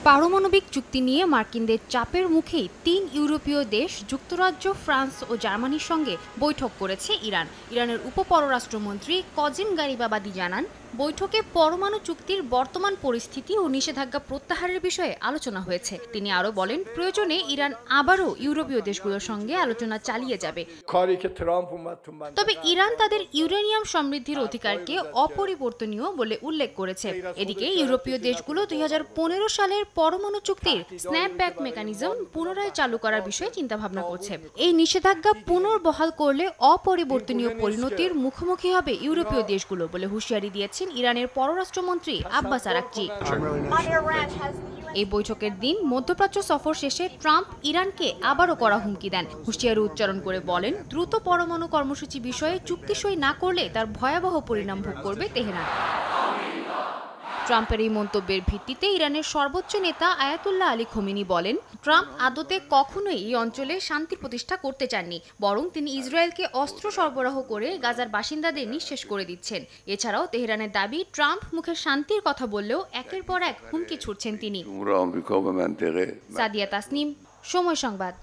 পারমাণবিক চুক্তি নিয়ে মার্কিনদের চাপের মুখেই ৩ ইউরোপীয় দেশ যুক্তরাজ্য, ফ্রান্স ও জার্মানির সঙ্গে বৈঠক করেছে ইরান। ইরানের উপপররাষ্ট্রমন্ত্রী কজিম গারিবাবাদি জানান, বৈঠকে পরমাণু চুক্তির বর্তমান পরিস্থিতি ও নিষেধাজ্ঞা প্রত্যাহারের বিষয়ে আলোচনা হয়েছে। তিনি আরও বলেন, প্রয়োজনে ইরান আবারও ইউরোপীয় দেশগুলোর সঙ্গে আলোচনা চালিয়ে যাবে। তবে ইরান তাদের ইউরেনিয়াম সমৃদ্ধির অধিকারকে অপরিবর্তনীয় বলে উল্লেখ করেছে। এদিকে ইউরোপীয় দেশগুলো ২০১৫ সালের পরমাণু চুক্তির স্ন্যাপব্যাক মেকানিজম পুনরায় চালু করার বিষয়ে চিন্তাভাবনা করছে। এই নিষেধাজ্ঞা পুনর্বহাল করলে অপরিবর্তনীয় পরিণতির মুখোমুখি হবে ইউরোপীয় দেশগুলো বলে হুঁশিয়ারি দিয়েছেন ইরানের পররাষ্ট্রমন্ত্রী আব্বাস আরাকচি। এই বৈঠকের দিন মধ্যপ্রাচ্য সফর শেষে ট্রাম্প ইরানকে আবারও কড়া হুমকি দেন। হুঁশিয়ারি উচ্চারণ করে বলেন, দ্রুত পরমাণু কর্মসূচি বিষয়ে চুক্তি সই না করলে তার ভয়াবহ পরিণাম ভোগ করবে তেহরান। ট্রাম্পের এই মন্তব্যের ভিত্তিতে ইরানের সর্বোচ্চ নেতা আয়াতুল্লাহ আলী খোমেনি বলেন, ট্রাম্প আদতে কখনোই এই অঞ্চলে শান্তি প্রতিষ্ঠা করতে চাননি, বরং তিনি ইসরায়েলকে অস্ত্র সরবরাহ করে গাজার বাসিন্দাদের নিঃশেষ করে দিচ্ছেন। এছাড়াও তেহরানের দাবি, ট্রাম্প মুখে শান্তির কথা বললেও একের পর এক হুমকি ছুড়ছেন তিনি। সাদিয়া তাসনিম, সময় সংবাদ।